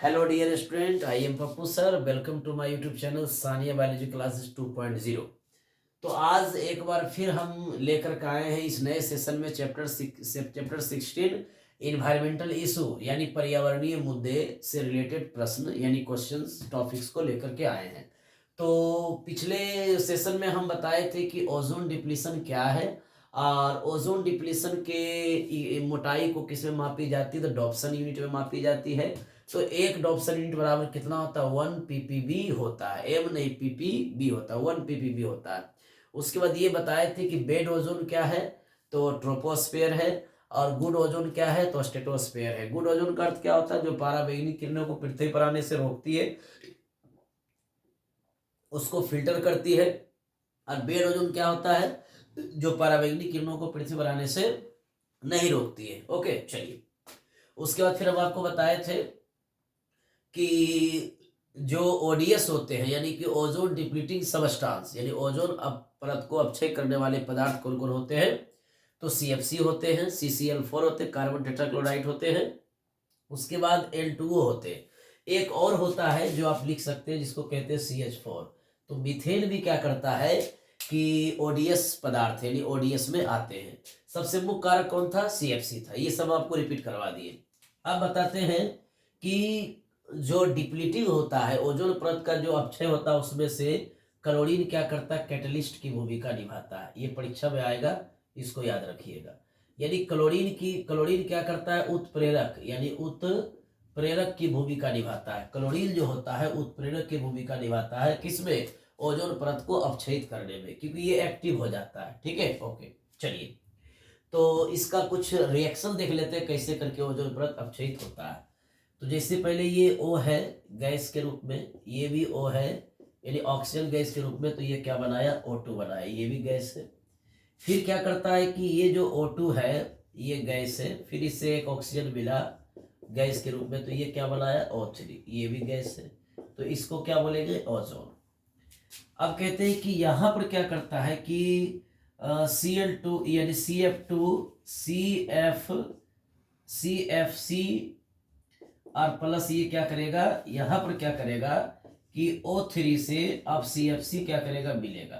Hello dear student, I am Pappu sir. Welcome to my YouTube channel Sania biology classes 2.0। तो आज एक बार फिर हम लेकर के आए हैं इस नए सेशन में चैप्टर 16 इन्वायरमेंटल इशू यानी पर्यावरणीय मुद्दे से रिलेटेड प्रश्न यानी क्वेश्चंस टॉपिक्स को लेकर के आए हैं। तो पिछले सेशन में हम बताए थे कि ओजोन डिप्लीशन क्या है और ओजोन डिप्लीशन के मोटाई को किस में मापी जाती है, तो डॉप्सन यूनिट में मापी जाती है। तो एक डॉप्सन यूनिट बराबर कितना होता है, 1 ppb होता है। एम नहीं, ppb होता है, 1 ppb होता है। उसके बाद ये बताए थे कि बेड ओजोन क्या है, तो ट्रोपोस्फेयर है। और गुड ओजोन क्या है, तो स्ट्रेटोस्फेयर है। गुड ओजोन का अर्थ क्या होता है, जो पराबैंगनी किरणों को पृथ्वी पर आने से रोकती है, उसको फिल्टर करती है। और बेड ओजोन क्या होता है, जो पराबैंगनी किरणों को पृथ्वी पर आने से नहीं रोकती है। ओके, चलिए। उसके बाद फिर हम आपको बताए थे कि जो ओडीएस होते हैं यानी कि ओजोन डिप्लीटिंग सबस्टांस यानी ओजोन परत को अपक्षय करने वाले पदार्थ कौन कौन होते हैं, तो सीएफसी होते हैं, CCl4 होते हैं, कार्बन टेट्राक्लोराइड होते हैं। उसके बाद L2O होते हैं। एक और होता है जो आप लिख सकते हैं जिसको कहते हैं CH4। तो मीथेन भी क्या करता है कि ओडीएस पदार्थ यानी ओडीएस में आते हैं। सबसे मुख्य कारक कौन था, CFC था। ये सब आपको रिपीट करवा दिए। अब बताते हैं कि जो डिप्लीटिंग होता है ओजोन परत का जो अपक्षय होता है उसमें से क्लोरीन क्या करता है, कैटलिस्ट की भूमिका निभाता है। ये परीक्षा में आएगा, इसको याद रखिएगा। यानी क्लोरीन क्या करता है, उत्प्रेरक यानी उत्प्रेरक की भूमिका निभाता है। क्लोरीन जो होता है उत्प्रेरक की भूमिका निभाता है किसमें, ओजोन परत को अपक्षयित करने में, क्योंकि ये एक्टिव हो जाता है। ठीक है, ओके, चलिए। तो इसका कुछ रिएक्शन देख लेते हैं कैसे करके ओजोन परत अपक्षयित होता है। तो जैसे पहले ये O है गैस के रूप में, ये भी O है यानी ऑक्सीजन गैस के रूप में, तो ये क्या बनाया, O2 बनाया, ये भी गैस है। फिर क्या करता है कि ये जो O2 है ये गैस है, फिर इससे एक ऑक्सीजन मिला गैस के रूप में, तो ये क्या बनाया, O3, ये भी गैस है। तो इसको क्या बोलेंगे, ओजोन। अब कहते हैं कि यहाँ पर क्या करता है कि Cl2 यानी CF2 CFC और प्लस ये क्या करेगा, यहाँ पर क्या करेगा कि O3 से अब CFC क्या करेगा, मिलेगा।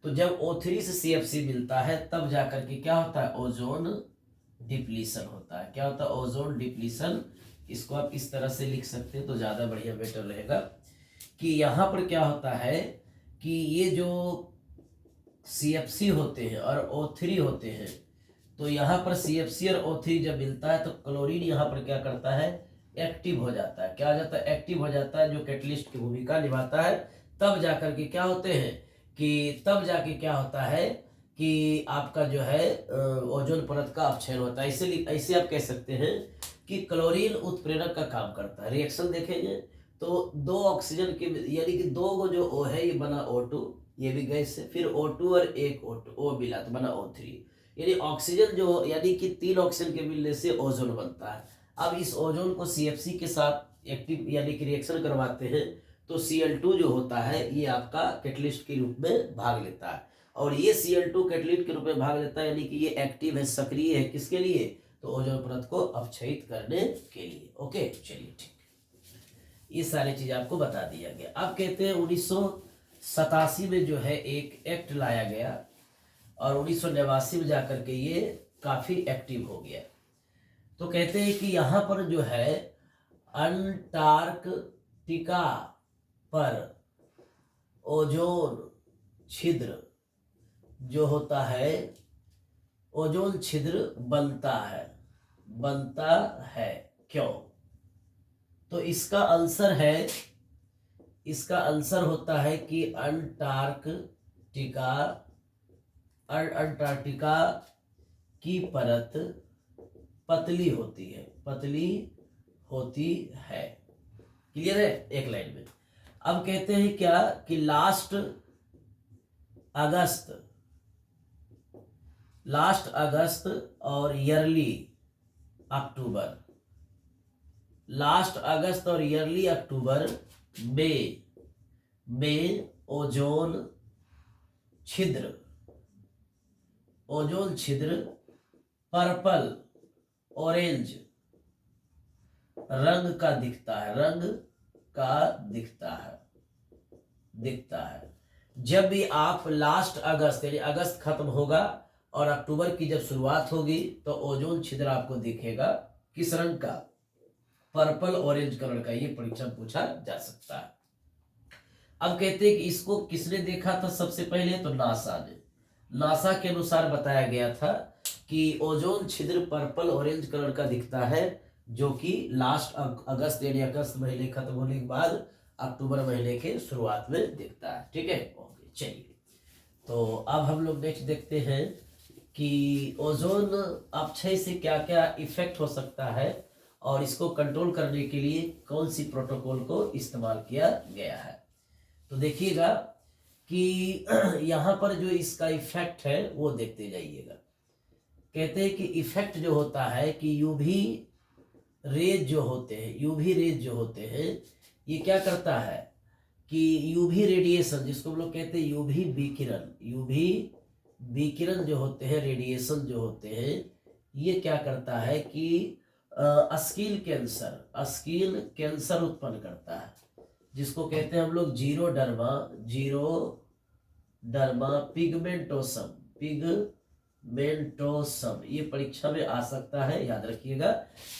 तो जब O3 से CFC मिलता है तब जाकर के क्या होता है, ओजोन डिप्लीशन होता है। क्या होता है, ओजोन डिप्लीशन। इसको आप इस तरह से लिख सकते हैं तो ज़्यादा बढ़िया बेटर रहेगा कि यहाँ पर क्या होता है कि ये जो CFC होते हैं और O3 होते हैं, तो यहाँ पर CFC और O3 जब मिलता है तो क्लोरीन यहाँ पर क्या करता है, एक्टिव हो जाता है। क्या हो जाता है, एक्टिव हो जाता है, जो कैटलिस्ट की भूमिका निभाता है। तब जाकर के क्या होते हैं कि तब जाके क्या होता है कि आपका जो है ओजोन परत का अपक्षय होता है। ऐसे आप कह सकते हैं कि क्लोरीन उत्प्रेरक का काम करता है। रिएक्शन देखेंगे तो दो ऑक्सीजन के यानी कि दो को जो O है ये बना O2, ये भी गैस है। फिर O2 और एक O मिला तो बना O3। यानी ऑक्सीजन जो यानी कि 3 ऑक्सीजन के मिलने से ओजोन बनता है। अब इस ओजोन को CFC के साथ एक्टिव यानी कि रिएक्शन करवाते हैं तो Cl2 जो होता है ये आपका कैटलिस्ट के रूप में भाग लेता है। और ये Cl2 कैटलिस्ट के रूप में भाग लेता है यानी कि ये एक्टिव है, सक्रिय है, किसके लिए, तो ओजोन परत को अपक्षयित करने के लिए। ओके, चलिए, ठीक। ये सारी चीज आपको बता दिया गया। अब कहते हैं 1987 में जो है एक एक्ट लाया गया और 1989 में जाकर के ये काफी एक्टिव हो गया। तो कहते हैं कि यहाँ पर जो है अंटार्कटिका पर ओजोन छिद्र जो होता है, ओजोन छिद्र बनता है क्यों, तो इसका आंसर होता है कि अंटार्कटिका की परत पतली होती है। क्लियर है, एक लाइन में। अब कहते हैं क्या कि लास्ट अगस्त और ईयरली अक्टूबर में ओजोन छिद्र पर्पल, ऑरेंज रंग का दिखता है, रंग का दिखता है। जब भी आप लास्ट अगस्त यानी अगस्त खत्म होगा और अक्टूबर की जब शुरुआत होगी तो ओजोन छिद्र आपको दिखेगा किस रंग का, पर्पल ऑरेंज कलर का। ये परीक्षा में पूछा जा सकता है। अब कहते हैं कि इसको किसने देखा था सबसे पहले, तो नासा ने। नासा के अनुसार बताया गया था कि ओजोन छिद्र पर्पल ऑरेंज कलर का दिखता है, जो कि लास्ट अगस्त यानी अगस्त महीने खत्म होने के बाद अक्टूबर महीने के शुरुआत में दिखता है। ठीक है, ओके, चलिए। तो अब हम लोग नेक्स्ट देखते हैं कि ओजोन अपक्षय से क्या क्या इफेक्ट हो सकता है और इसको कंट्रोल करने के लिए कौन सी प्रोटोकॉल को इस्तेमाल किया गया है। तो देखिएगा कि यहाँ पर जो इसका इफेक्ट है वो देखते जाइएगा। कहते हैं कि इफेक्ट जो होता है कि यूवी रेज जो होते हैं ये क्या करता है कि यूवी रेडिएशन, जिसको हम लोग कहते हैं यूवी विकिरण जो होते हैं, रेडिएशन जो होते हैं, ये क्या करता है कि स्किन कैंसर उत्पन्न करता है, जिसको कहते हैं हम लोग जीरो डर्मा पिगमेंटोसम। ये परीक्षा में आ सकता है, याद रखिएगा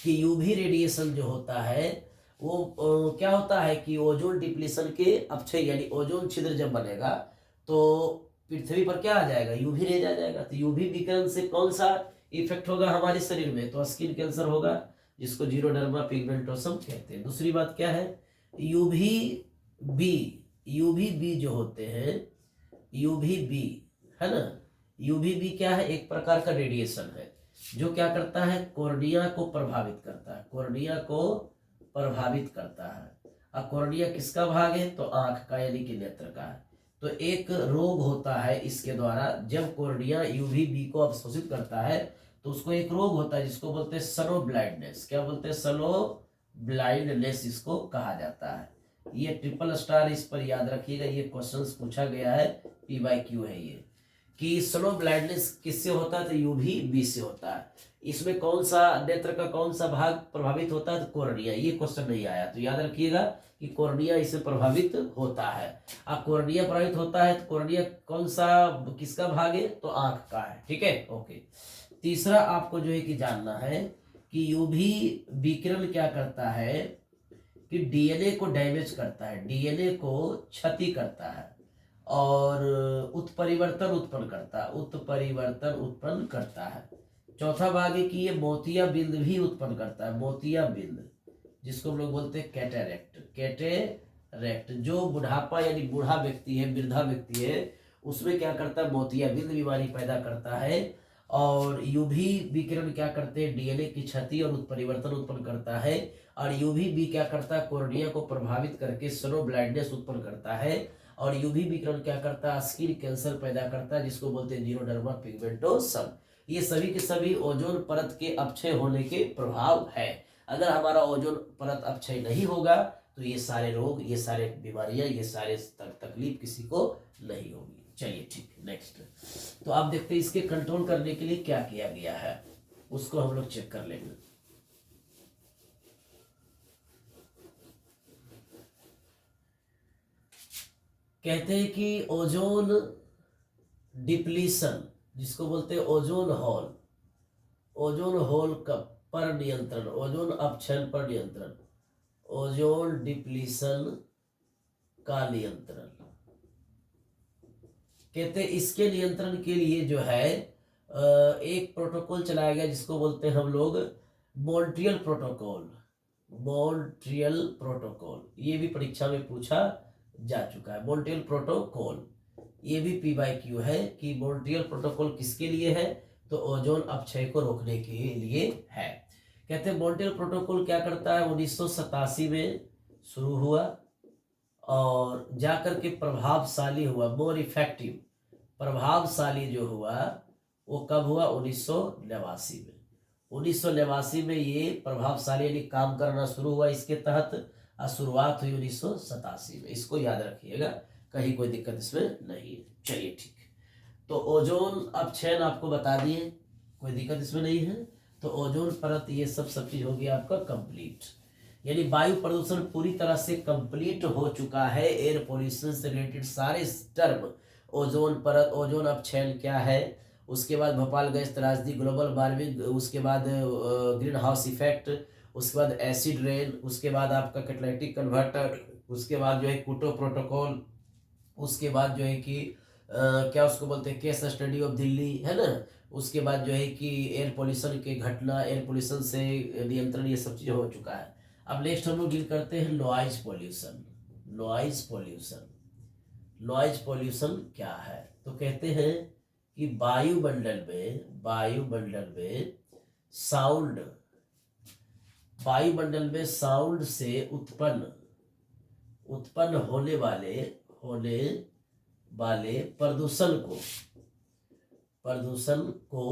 कि यूवी रेडिएशन जो होता है वो क्या होता है कि ओजोन डिप्लीशन के अपक्षय यानी ओजोन छिद्र जब बनेगा तो पृथ्वी पर क्या आ जाएगा, यूवी रेज आ जाएगा। तो यूवी विकिरण से कौन सा इफेक्ट होगा हमारे शरीर में, तो स्किन कैंसर होगा, जिसको जीरोडर्मा पिगमेंटोसम कहते हैं। दूसरी बात क्या है, यूवी बी जो होते हैं, यूवी बी है ना, यूवी बी क्या है, एक प्रकार का रेडिएशन है जो क्या करता है, कॉर्निया को प्रभावित करता है। अब कॉर्निया किसका भाग है, तो आंख का यानी कि नेत्र का है। तो एक रोग होता है इसके द्वारा, जब कॉर्निया यूवी बी को अवशोषित करता है तो उसको एक रोग होता है जिसको बोलते हैं सनो ब्लाइंडनेस। क्या बोलते हैं, सनो ब्लाइंडनेस इसको कहा जाता है। ये ट्रिपल स्टार इस पर याद रखिएगा, ये क्वेश्चंस पूछा गया है, PYQ है ये, कि स्लो ब्लाइंडनेस किससे होता है, तो यूवी बी से होता है। इसमें कौन सा नेत्र का कौन सा भाग प्रभावित होता है, तो कॉर्निया। ये क्वेश्चन नहीं आया तो याद रखिएगा कि कॉर्निया इससे प्रभावित होता है। अब कॉर्निया प्रभावित होता है तो कॉर्निया कौन सा किसका भाग है, तो आंख का है। ठीक है, ओके। तीसरा आपको जो है कि जानना है कि यूवी विकिरण क्या करता है कि डीएनए को डैमेज करता है, डीएनए को क्षति करता है और उत्परिवर्तन उत्पन्न करता है। चौथा भाग है कि ये मोतियाबिंद भी उत्पन्न करता है, मोतियाबिंद, जिसको हम लोग बोलते हैं कैटेरैक्ट। जो बुढ़ापा यानी बूढ़ा व्यक्ति है, वृद्धा व्यक्ति है, उसमें क्या करता है, मोतियाबिंद बीमारी पैदा करता है। और यूवी विकिरण क्या करते हैं, डीएनए की क्षति और उत्परिवर्तन उत्पन्न करता है। और यूवी बी क्या करता है, कॉर्निया को प्रभावित करके स्नो ब्लाइंडनेस उत्पन्न करता है। और यूवी विकिरण क्या करता है, स्किन कैंसर पैदा करता है, जिसको बोलते हैं जीरोडर्मा पिगमेंटोसम। ये सभी के सभी ओजोन परत के अपक्षय होने के प्रभाव है। अगर हमारा ओजोन परत अपक्षय नहीं होगा तो ये सारे रोग, ये सारे बीमारियां, ये सारे तकलीफ किसी को नहीं होगी। चलिए ठीक है, नेक्स्ट। तो आप देखते हैं इसके कंट्रोल करने के लिए क्या किया गया है, उसको हम लोग चेक कर लेंगे। कहते हैं कि ओजोन डिप्लीशन, जिसको बोलते हैं ओजोन होल पर नियंत्रण, ओजोन अपक्षय पर नियंत्रण, ओजोन डिप्लीशन का नियंत्रण। कहते हैं इसके नियंत्रण के लिए जो है एक प्रोटोकॉल चलाया गया जिसको बोलते हैं हम लोग मॉन्ट्रियल प्रोटोकॉल। ये भी परीक्षा में पूछा जा चुका है, मॉन्ट्रियल प्रोटोकॉल। ये भी PYQ है कि मॉन्ट्रियल प्रोटोकॉल किसके लिए है, तो ओजोन अपक्षय को रोकने के लिए है। कहते हैं मॉन्ट्रियल प्रोटोकॉल क्या करता है, 1987 में शुरू हुआ और जाकर के प्रभावशाली हुआ, मोर इफेक्टिव, प्रभावशाली जो हुआ वो कब हुआ, 1989 में। 1989 में ये प्रभावशाली यानी काम करना शुरू हुआ इसके तहत, और शुरुआत हुई 1987 में। इसको याद रखिएगा, कहीं कोई दिक्कत इसमें नहीं है। चलिए ठीक है, तो ओजोन अपक्षयन आपको बता दिए, कोई दिक्कत इसमें नहीं है। तो ओजोन परत ये सब चीज हो गया आपका कंप्लीट। यानी वायु प्रदूषण पूरी तरह से कंप्लीट हो चुका है। एयर पोल्यूशन से रिलेटेड सारे टर्म, ओजोन परत, ओजोन अपक्षय क्या है, उसके बाद भोपाल गैस त्रासदी, ग्लोबल वार्मिंग, उसके बाद ग्रीन हाउस इफेक्ट, उसके बाद एसिड रेन, उसके बाद आपका कैटालिटिक कन्वर्टर, उसके बाद जो है क्योटो प्रोटोकॉल, उसके बाद जो है कि क्या उसको बोलते हैं केस स्टडी ऑफ दिल्ली, है ना। उसके बाद जो है कि एयर पोल्यूशन के घटना, एयर पोल्यूशन से नियंत्रण, ये सब चीज़ हो चुका है। अब नेक्स्ट हम लोग डील करते हैं noise pollution. Noise pollution, noise pollution क्या है? तो कहते हैं कि वायुमंडल में साउंड, वायुमंडल में साउंड से उत्पन्न होने वाले प्रदूषण को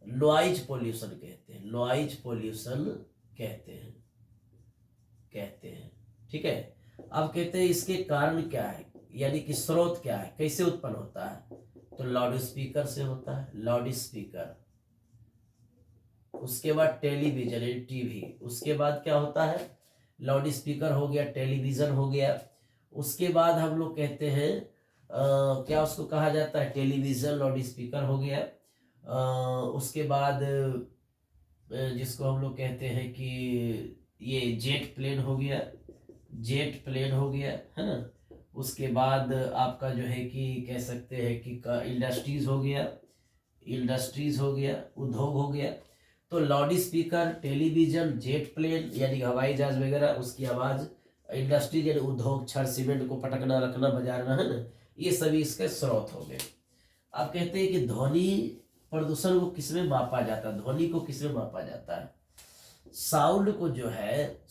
नॉइज पोल्यूशन कहते हैं। नॉइज पोल्यूशन कहते हैं। ठीक है। अब कहते हैं इसके कारण क्या है, यानी कि स्रोत क्या है, कैसे उत्पन्न होता है? तो लाउड स्पीकर से होता है, लाउड स्पीकर। उसके बाद टेलीविजन यानी टीवी। उसके बाद क्या होता है? लाउड स्पीकर हो गया, टेलीविजन हो गया। उसके बाद हम लोग कहते हैं क्या उसको कहा जाता है? टेलीविजन, लाउड स्पीकर हो गया। उसके बाद जिसको हम लोग कहते हैं कि ये जेट प्लेन हो गया, है ना। उसके बाद आपका जो है कि कह सकते हैं कि इंडस्ट्रीज हो गया, उद्योग हो गया। तो loud speaker, television, jet plane यानी हवाई जहाज वगैरह, उसकी आवाज़, इंडस्ट्रीज यानी उद्योग, छड़ सीमेंट को पटकना, रखना, बजाना, है ना, ये सभी इसके स्रोत हो गए। अब कहते हैं कि ध्वनि प्रदूषण को किसमें मापा जाता है? ध्वनि को किसमें मापा जाता है? साउंड को जो है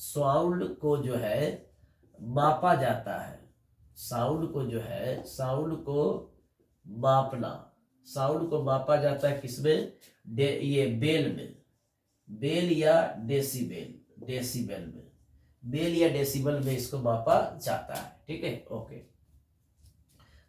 मापा जाता है। साउंड को मापा जाता है किसमें? ये बेल या डेसिबल में इसको मापा जाता है। ठीक है, ओके।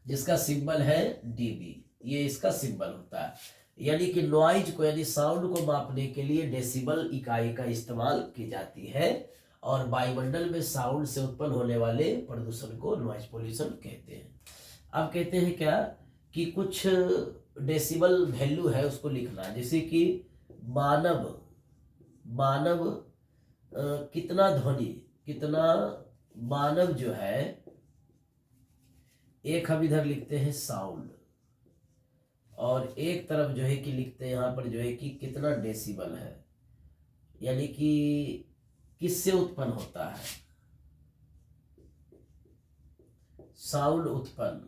जिसका सिंबल है डीबी, ये इसका सिंबल होता है। यानी कि नॉइज को, यानी साउंड को मापने के लिए डेसिबल इकाई का इस्तेमाल की जाती है, और वायुमंडल में साउंड से उत्पन्न होने वाले प्रदूषण को नॉइज पोल्यूशन कहते हैं। अब कहते हैं क्या कि कुछ डेसिबल वैल्यू है, उसको लिखना है। जैसे कि मानव कितना मानव जो है, एक हम इधर लिखते हैं साउंड, और एक तरफ जो है कि लिखते हैं यहाँ पर जो है कि कितना डेसिबल है, यानी कि किससे उत्पन्न होता है साउंड उत्पन्न,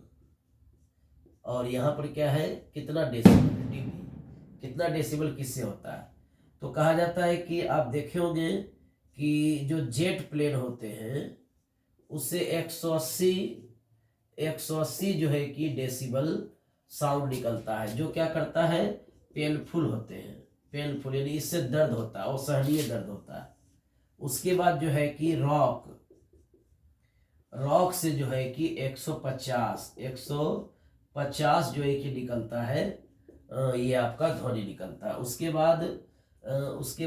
और यहाँ पर क्या है कितना डेसिबल, डीबी, कितना डेसिबल किससे होता है। तो कहा जाता है कि आप देखे होंगे कि जो जेट प्लेन होते हैं उससे 180 जो है कि डेसिबल साउंड निकलता है, जो क्या करता है, पेनफुल होते हैं, पेनफुल यानी इससे दर्द होता है, असहनीय दर्द होता है। उसके बाद जो है कि रॉक से जो है कि 150 जो है कि निकलता है, ये आपका ध्वनि निकलता है। उसके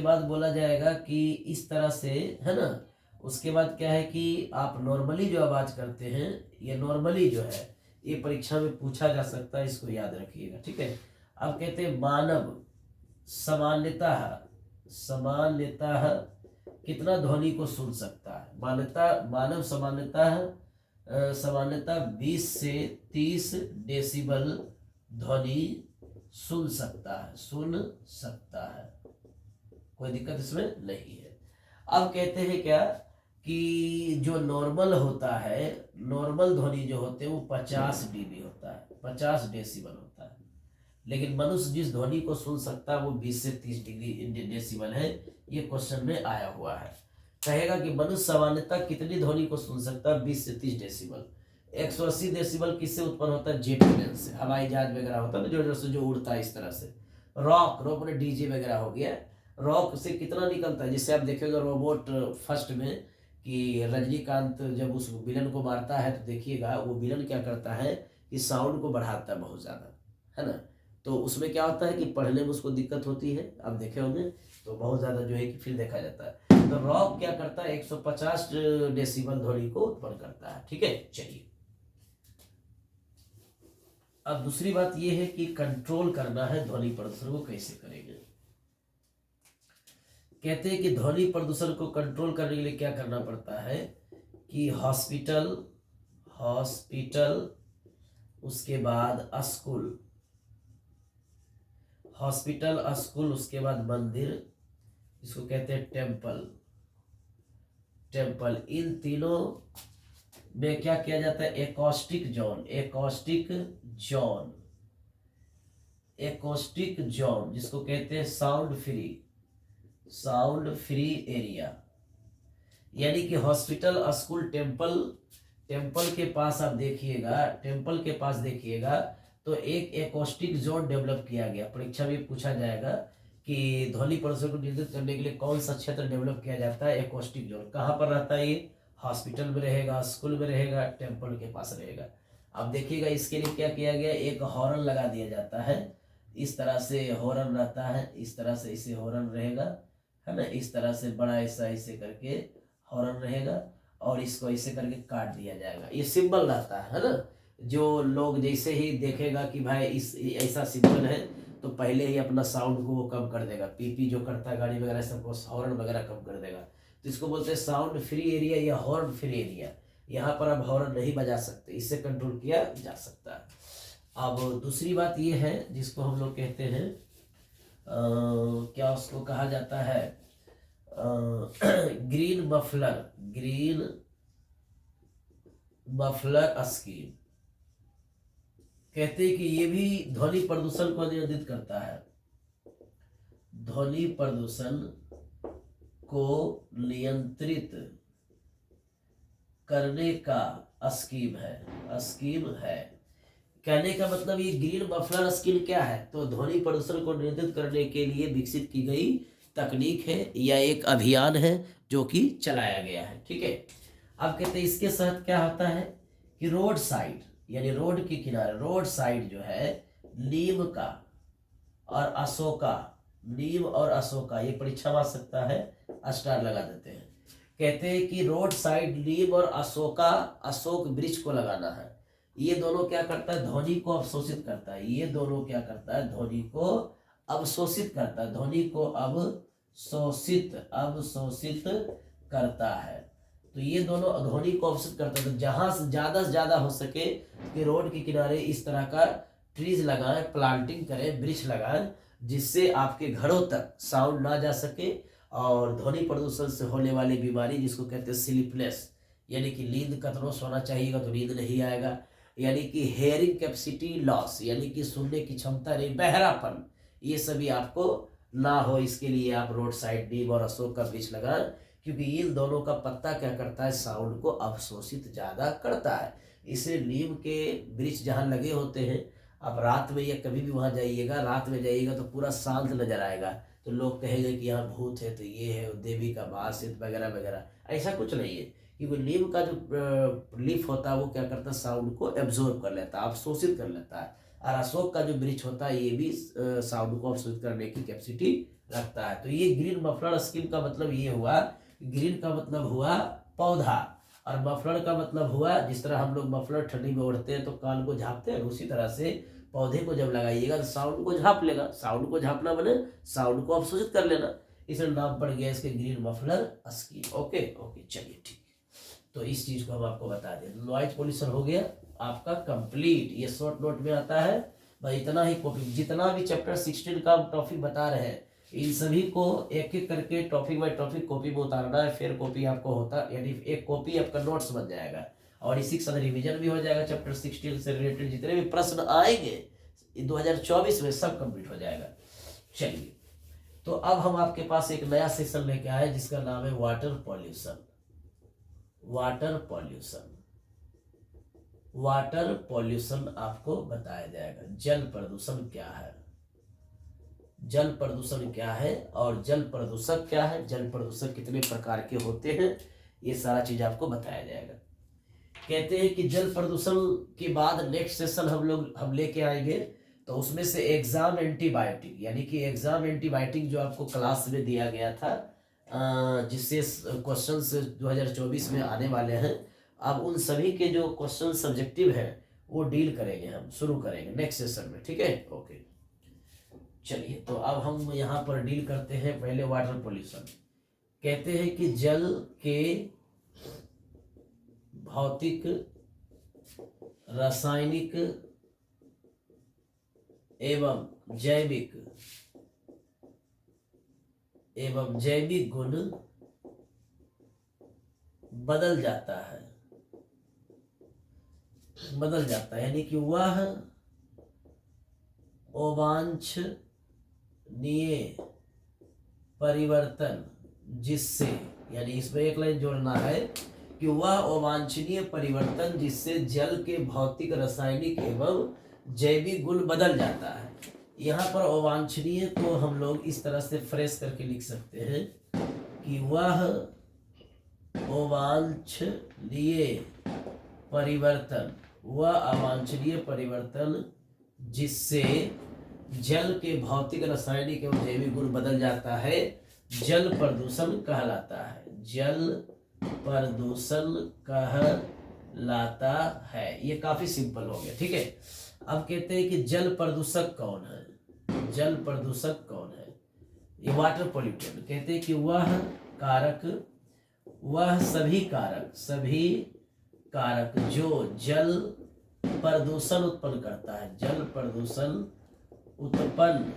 बाद बोला जाएगा कि इस तरह से, है ना। उसके बाद क्या है कि आप नॉर्मली जो आवाज करते हैं, ये नॉर्मली जो है ये परीक्षा में पूछा जा सकता है, इसको याद रखिएगा। ठीक है। अब कहते हैं मानव सामान्यतः कितना ध्वनि को सुन सकता है? मानव सामान्यतः 20 से 30 डेसिबल ध्वनि सुन सकता है। कोई दिक्कत इसमें नहीं है। अब कहते हैं क्या कि जो नॉर्मल होता है, नॉर्मल ध्वनि जो होते हैं वो 50 डीबी होता है, 50 डेसिबल होता है। लेकिन मनुष्य जिस ध्वनि को सुन सकता है वो 20 से 30 डिग्री डेसिबल है। ये क्वेश्चन में आया हुआ है। कहेगा कि मनुष्य सामान्यतः कितनी ध्वनि को सुन सकता है? 20 से 30 डेसिबल। 180 डेसिबल किससे उत्पन्न होता है? जेट प्लेन से, हवाई जहाज वगैरह होता है ना, जो उड़ता है इस तरह से। रॉक में डीजे वगैरह हो गया। रॉक से कितना निकलता है? जिससे आप देखेगा रोबोट फर्स्ट में कि रजनीकांत जब उस विलन को मारता है, तो देखिएगा वो विलन क्या करता है कि साउंड को बढ़ाता है बहुत ज़्यादा, है ना। तो उसमें क्या होता है कि पढ़ने में उसको दिक्कत होती है, आप देखे होंगे, तो बहुत ज़्यादा जो है कि फिर देखा जाता है। तो रॉक क्या करता है 150 डेसिबल ध्वनि को उत्पन्न करता है। ठीक है, चलिए अब दूसरी बात यह है कि कंट्रोल करना है ध्वनि प्रदूषण को कैसे करेंगे। कहते हैं कि ध्वनि प्रदूषण को कंट्रोल करने के लिए क्या करना पड़ता है कि हॉस्पिटल उसके बाद स्कूल, हॉस्पिटल स्कूल उसके बाद मंदिर, इसको कहते हैं टेम्पल, इन तीनों में क्या किया जाता है एकॉस्टिक जोन जिसको कहते हैं साउंड फ्री एरिया। यानी कि हॉस्पिटल स्कूल टेम्पल के पास आप देखिएगा, तो एक एकॉस्टिक जोन डेवलप किया गया। परीक्षा में पूछा जाएगा कि ध्वनि प्रदूषण को नियंत्रित करने के लिए कौन सा क्षेत्र डेवलप किया जाता है। एकॉस्टिक जोन कहाँ पर रहता है ये, हॉस्पिटल में रहेगा, स्कूल में रहेगा, टेम्पल के पास रहेगा। अब देखिएगा इसके लिए क्या किया गया, एक हॉर्न लगा दिया जाता है, इस तरह से हॉर्न रहता है, इस तरह से इसे हॉर्न रहेगा, है ना, इस तरह से बड़ा ऐसे करके हॉर्न रहेगा और इसको ऐसे करके काट दिया जाएगा। ये सिंबल रहता है ना, जो लोग जैसे ही देखेगा कि भाई इस ऐसा सिंबल है तो पहले ही अपना साउंड को वो कम कर देगा, पीपी जो करता है गाड़ी वगैरह सबको हॉर्न वगैरह कम कर देगा। तो इसको बोलते हैं साउंड फ्री एरिया या हॉर्न फ्री एरिया। यहाँ पर आप हॉर्न नहीं बजा सकते, इससे कंट्रोल किया जा सकता है। अब दूसरी बात ये है जिसको हम लोग कहते हैं क्या उसको कहा जाता है ग्रीन मफलर स्कीम। कहते हैं कि ये भी ध्वनि प्रदूषण को नियंत्रित करता है, ध्वनि प्रदूषण को नियंत्रित करने का स्कीम है। कहने का मतलब ये ग्रीन मफलर स्कीम क्या है, तो ध्वनि प्रदूषण को नियंत्रित करने के लिए विकसित की गई तकनीक है या एक अभियान है जो कि चलाया गया है। ठीक है, अब कहते हैं इसके तहत क्या होता है कि रोड साइड यानी रोड के किनारे, रोड साइड जो है नीम और अशोका, ये परीक्षा में आ सकता है, स्टार लगा देते हैं। कहते हैं कि रोड साइड नीम और अशोक वृक्ष को लगाना है। ये दोनों क्या करता है, ध्वनि को अवशोषित करता है। ये दोनों क्या करता है, ध्वनि को अवशोषित करता है, ध्वनि को अवशोषित करता है। तो ये दोनों ध्वनि को अवशोषित करता है। तो जहां से ज्यादा हो सके कि रोड के किनारे इस तरह का ट्रीज लगाएं, प्लांटिंग करें, वृक्ष लगाएं, जिससे आपके घरों तक साउंड ना जा सके और ध्वनि प्रदूषण से होने वाली बीमारी जिसको कहते हैं स्लीपलेस, यानी कि नींद कतनो सोना चाहिएगा तो नींद नहीं आएगा, यानी कि हेयरिंग कैपेसिटी लॉस, यानी कि सुनने की क्षमता नहीं, बहरापन, ये सभी आपको ना हो, इसके लिए आप रोड साइड नीम और अशोक का वृक्ष लगाएं, क्योंकि इन दोनों का पत्ता क्या करता है, साउंड को अवशोषित ज़्यादा करता है। इसलिए नीम के वृक्ष जहाँ लगे होते हैं, आप रात में या कभी भी वहाँ जाइएगा, रात में जाइएगा तो पूरा शांत नजर आएगा, तो लोग कहेंगे कि यहाँ भूत है, तो ये है देवी का वास है वगैरह वगैरह। ऐसा कुछ नहीं है, क्योंकि नीम का जो लीफ होता है वो क्या करता है, साउंड को एब्जॉर्ब कर लेता है, अवशोषित कर लेता है। और अशोक का जो वृक्ष होता है ये भी साउंड को अवशोषित करने की कैपेसिटी रखता है। तो ये ग्रीन मफलर स्कीम का मतलब ये हुआ, ग्रीन का मतलब हुआ पौधा और मफलर का मतलब हुआ, जिस तरह हम लोग मफलर ठंडी में ओढ़ते हैं तो कान को झाँपते हैं, उसी तरह से पौधे को जब लगाइएगा तो साउंड को झाँप लेगा। साउंड को झाँपना माने साउंड को अवशोषित कर लेना, इसलिए नाम पड़ गया इसके ग्रीन मफलर स्कीम। ओके, चलिए ठीक। तो इस चीज को हम आपको बता दें, नॉइज पोल्यूशन हो गया आपका कंप्लीट। ये शॉर्ट नोट में आता है भाई, इतना ही कॉपी, जितना भी चैप्टर 16 का टॉपिक बता रहे हैं इन सभी को एक एक करके टॉपिक बाय टॉपिक कॉपी में उतारना है, फिर कॉपी आपको होता, यानी एक कॉपी आपका नोट्स बन जाएगा और इसी के साथ रिविजन भी हो जाएगा। चैप्टर 16 से रिलेटेड जितने भी प्रश्न आएंगे 2024 में सब कंप्लीट हो जाएगा। चलिए, तो अब हम आपके पास एक नया सेशन लेके आए जिसका नाम है वाटर पॉल्यूशन आपको बताया जाएगा। जल प्रदूषण क्या है और जल प्रदूषक क्या है, जल प्रदूषक कितने प्रकार के होते हैं, ये सारा चीज आपको बताया जाएगा। कहते हैं कि जल प्रदूषण के बाद नेक्स्ट सेशन हम लेके आएंगे, तो उसमें से एग्जाम एंटीबायोटिक, यानी कि एग्जाम एंटीबायोटिक जो आपको क्लास में दिया गया था, जिससे क्वेश्चंस 2024 में आने वाले हैं। अब उन सभी के जो क्वेश्चन सब्जेक्टिव है वो डील करेंगे, हम शुरू करेंगे नेक्स्ट सेशन में, ठीक है। ओके, चलिए तो अब हम यहाँ पर डील करते हैं पहले वाटर पोल्यूशन। कहते हैं कि जल के भौतिक, रासायनिक एवं जैविक गुण बदल जाता है, यानी कि वह अवांछनीय परिवर्तन जिससे, यानी इसमें एक लाइन जोड़ना है कि वह अवांछनीय परिवर्तन जिससे जल के भौतिक, रासायनिक एवं जैविक गुण बदल जाता है। यहाँ पर अवांछनीय को हम लोग इस तरह से फ्रेश करके लिख सकते हैं कि वह अवांछनीय परिवर्तन जिससे जल के भौतिक, रासायनिक एवं जैविक गुण बदल जाता है, जल प्रदूषण कहलाता है। जल प्रदूषण कहलाता है। ये काफी सिंपल हो गया, ठीक है। अब कहते हैं कि जल प्रदूषक कौन है? जल प्रदूषक कौन है? ये वाटर पोल्यूटेंट। कहते हैं कि वह सभी कारक जो जल प्रदूषण उत्पन्न करता है, जल प्रदूषण उत्पन्न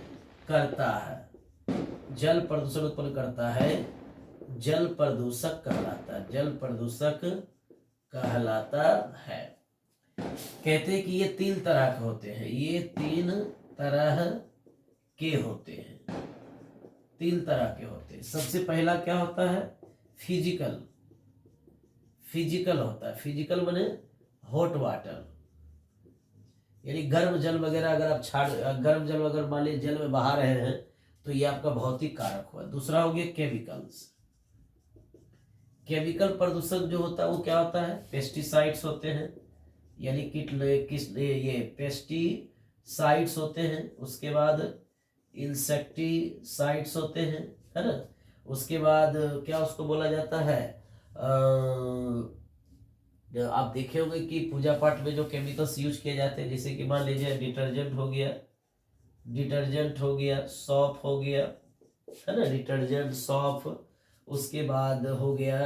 करता है, जल प्रदूषक कहलाता है, जल प्रदूषक कहलाता है। कहते हैं कि ये 3 तरह के होते हैं, ये 3 तरह के होते हैं, 3 तरह के होते हैं। सबसे पहला क्या होता है? फिजिकल होता है। फिजिकल माने हॉट वाटर, यानी गर्म जल वगैरह अगर आप गर्म जल अगर मान लीजिए जल में बहा रहे हैं तो ये आपका भौतिक कारक हुआ। दूसरा हो गया केमिकल प्रदूषण जो होता है वो क्या होता है? पेस्टिसाइड्स होते हैं, यानी ये पेस्टिसाइड्स होते हैं। उसके बाद इंसेक्टिसाइड्स होते हैं, है ना। उसके बाद क्या उसको बोला जाता है, आप देखे होंगे कि पूजा पाठ में जो केमिकल्स यूज किए जाते हैं, जैसे कि मान लीजिए डिटर्जेंट हो गया, सॉप हो गया, है ना, डिटर्जेंट, सॉप। उसके बाद हो गया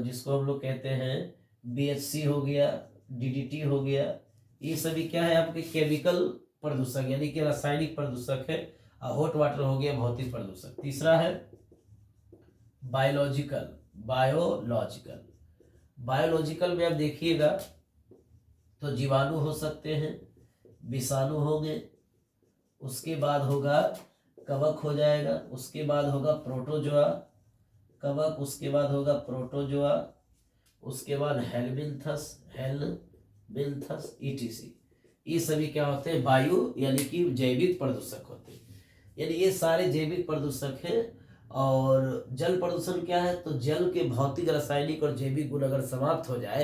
जिसको हम लोग कहते हैं BHC हो गया, DDT हो गया। ये सभी क्या है? आपके केमिकल प्रदूषक, यानी कि रासायनिक प्रदूषक है। हॉट वाटर हो गया भौतिक प्रदूषक। तीसरा है बायोलॉजिकल में आप देखिएगा तो जीवाणु हो सकते हैं, विषाणु होंगे, उसके बाद होगा कवक हो जाएगा, उसके बाद होगा प्रोटोजोआ, कवक, उसके बाद होगा प्रोटोजोआ, उसके बाद हेलमिन्थस ETC। ये सभी क्या होते हैं? वायु यानी कि जैविक प्रदूषक होते हैं। यानी ये सारे जैविक प्रदूषक हैं। और जल प्रदूषण क्या है? तो जल के भौतिक, रासायनिक और जैविक गुण अगर समाप्त हो जाए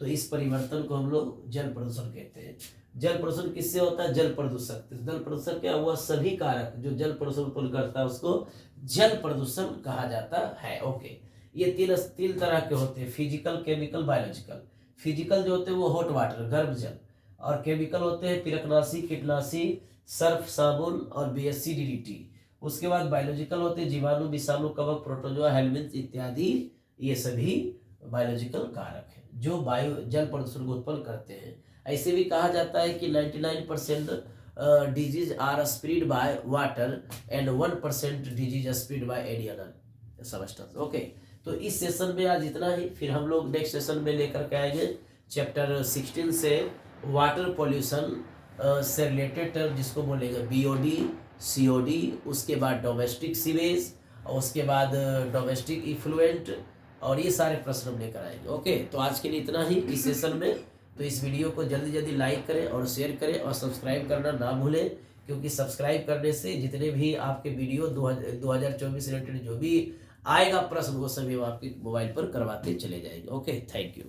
तो इस परिवर्तन को हम लोग जल प्रदूषण कहते हैं। जल प्रदूषण किससे होता है? जल प्रदूषक। जल प्रदूषण क्या हुआ? सभी कारक जो जल प्रदूषण उत्पन्न करता है उसको जल प्रदूषण कहा जाता है। ओके, ये 3 तरह के होते हैं, फिजिकल, केमिकल, बायोलॉजिकल। फिजिकल जो होते हैं वो हॉट वाटर, गर्म जल, और केमिकल होते हैं पिलकनाशी, कीटनाशी, सर्फ, साबुन और BHC, DDT। उसके बाद बायोलॉजिकल होते हैं जीवाणु, विषाणु, कवक, प्रोटोजोआ, हेलमिन्थ इत्यादि। ये सभी बायोलॉजिकल कारक हैं जो जल प्रदूषण को उत्पन्न करते हैं। ऐसे भी कहा जाता है कि 99% disease are spread by water and 1% disease spread by any other substance. Okay, तो इस सेशन में आज इतना ही। फिर हम लोग नेक्स्ट सेशन में लेकर के आएंगे चैप्टर 16 से वाटर पॉल्यूशन से रिलेटेड टर्म जिसको बोलेंगे BOD, COD, उसके बाद डोमेस्टिक सीवेज, और उसके बाद डोमेस्टिक इफ्लुएंट, और ये सारे प्रश्न हम लेकर आएंगे। ओके, तो आज के लिए इतना ही इस सेशन में। तो इस वीडियो को जल्दी लाइक करें और शेयर करें और सब्सक्राइब करना ना भूलें, क्योंकि सब्सक्राइब करने से जितने भी आपके वीडियो 2024 रिलेटेड जो भी आएगा प्रश्न वो सभी हम आपके मोबाइल पर करवाते चले जाएंगे। Okay, thank you.